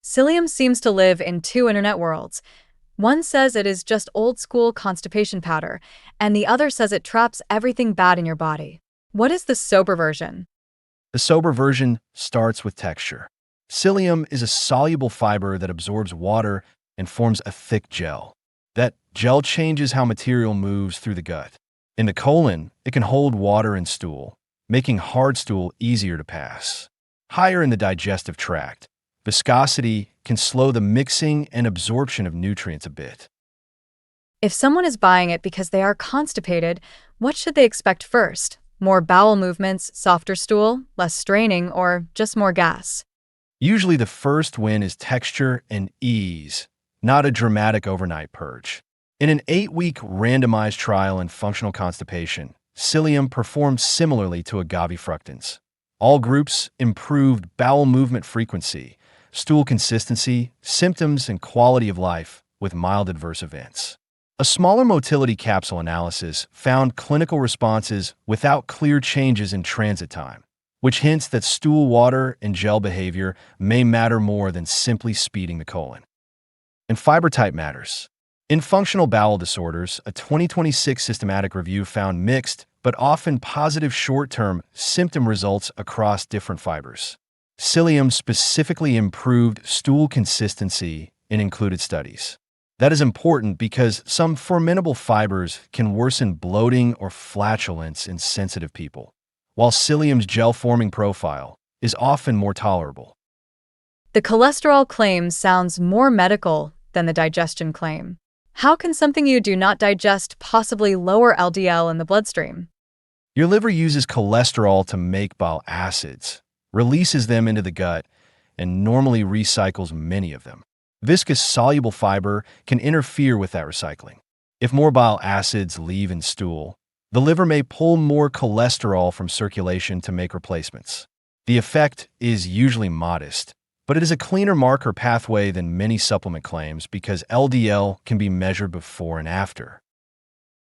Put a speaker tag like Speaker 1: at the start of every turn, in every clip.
Speaker 1: Psyllium seems to live in two internet worlds. One says it is just old-school constipation powder, and the other says it traps everything bad in your body. What is the sober version?
Speaker 2: The sober version starts with texture. Psyllium is a soluble fiber that absorbs water and forms a thick gel. That gel changes how material moves through the gut. In the colon, it can hold water and stool, making hard stool easier to pass. Higher in the digestive tract, viscosity can slow the mixing and absorption of nutrients a bit.
Speaker 1: If someone is buying it because they are constipated, what should they expect first? More bowel movements, softer stool, less straining, or just more gas?
Speaker 2: Usually the first win is texture and ease, not a dramatic overnight purge. In an 8-week randomized trial in functional constipation, Psyllium performed similarly to agavifructans. All groups improved bowel movement frequency, stool consistency, symptoms, and quality of life with mild adverse events. A smaller motility capsule analysis found clinical responses without clear changes in transit time, which hints that stool water and gel behavior may matter more than simply speeding the colon. And fiber type matters. In functional bowel disorders, a 2026 systematic review found mixed but often positive short-term symptom results across different fibers. Psyllium specifically improved stool consistency in included studies. That is important because some formidable fibers can worsen bloating or flatulence in sensitive people, while Psyllium's gel-forming profile is often more tolerable.
Speaker 1: The cholesterol claim sounds more medical than the digestion claim. How can something you do not digest possibly lower LDL in the bloodstream?
Speaker 2: Your liver uses cholesterol to make bile acids, releases them into the gut, and normally recycles many of them. Viscous soluble fiber can interfere with that recycling. If more bile acids leave in stool, the liver may pull more cholesterol from circulation to make replacements. The effect is usually modest, but it is a cleaner marker pathway than many supplement claims because LDL can be measured before and after.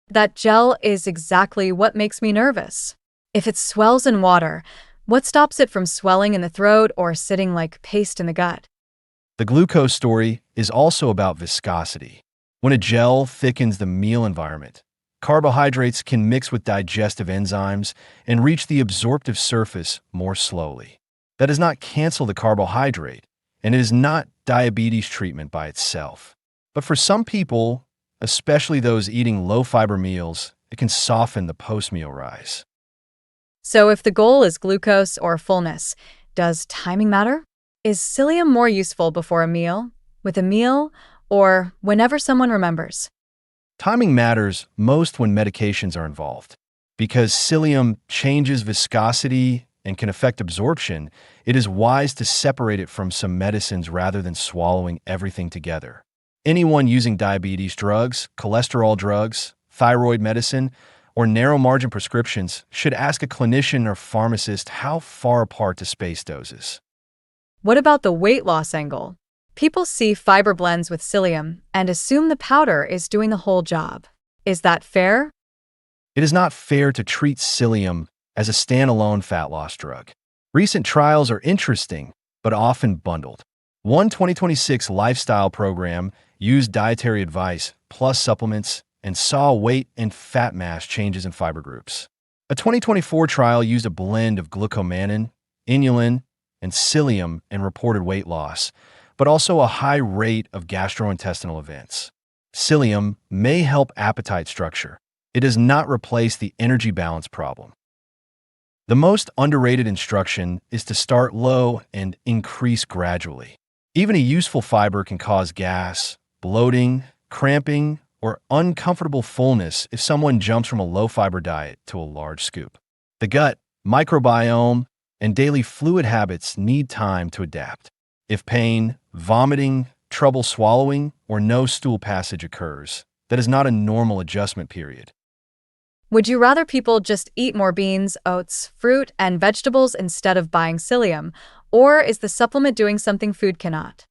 Speaker 1: That gel is exactly what makes me nervous. If it swells in water, what stops it from swelling in the throat or sitting like paste in the gut?
Speaker 2: The glucose story is also about viscosity. When a gel thickens the meal environment, carbohydrates can mix with digestive enzymes and reach the absorptive surface more slowly. That does not cancel the carbohydrate, and it is not diabetes treatment by itself. But for some people, especially those eating low-fiber meals, it can soften the post-meal rise.
Speaker 1: So if the goal is glucose or fullness, does timing matter? Is Psyllium more useful before a meal, with a meal, or whenever someone remembers?
Speaker 2: Timing matters most when medications are involved. Because Psyllium changes viscosity and can affect absorption, it is wise to separate it from some medicines rather than swallowing everything together. Anyone using diabetes drugs, cholesterol drugs, thyroid medicine, or narrow-margin prescriptions should ask a clinician or pharmacist how far apart to space doses.
Speaker 1: What about the weight loss angle? People see fiber blends with Psyllium and assume the powder is doing the whole job. Is that fair?
Speaker 2: It is not fair to treat Psyllium as a standalone fat loss drug. Recent trials are interesting, but often bundled. One 2026 lifestyle program used dietary advice plus supplements and saw weight and fat mass changes in fiber groups. A 2024 trial used a blend of glucomannan, inulin, and Psyllium and reported weight loss, but also a high rate of gastrointestinal events. Psyllium may help appetite structure. It does not replace the energy balance problem. The most underrated instruction is to start low and increase gradually. Even a useful fiber can cause gas, bloating, cramping, or uncomfortable fullness if someone jumps from a low-fiber diet to a large scoop. The gut, microbiome, and daily fluid habits need time to adapt. If pain, vomiting, trouble swallowing, or no stool passage occurs, that is not a normal adjustment period.
Speaker 1: Would you rather people just eat more beans, oats, fruit, and vegetables instead of buying Psyllium, or is the supplement doing something food cannot?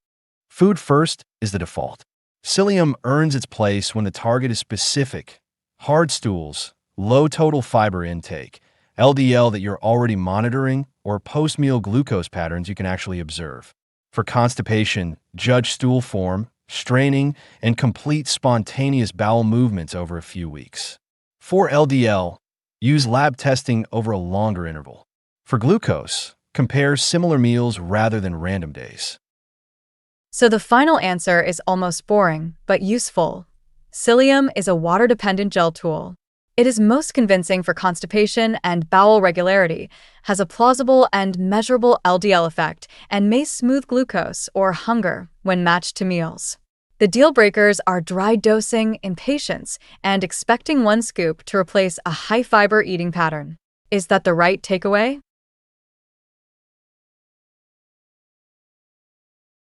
Speaker 2: Food first is the default. Psyllium earns its place when the target is specific: hard stools, low total fiber intake, LDL that you're already monitoring, or post-meal glucose patterns you can actually observe. For constipation, judge stool form, straining, and complete spontaneous bowel movements over a few weeks. For LDL, use lab testing over a longer interval. For glucose, compare similar meals rather than random days.
Speaker 1: So the final answer is almost boring, but useful. Psyllium is a water-dependent gel tool. It is most convincing for constipation and bowel regularity, has a plausible and measurable LDL effect, and may smooth glucose or hunger when matched to meals. The deal breakers are dry dosing, impatience, and expecting one scoop to replace a high-fiber eating pattern. Is that the right takeaway?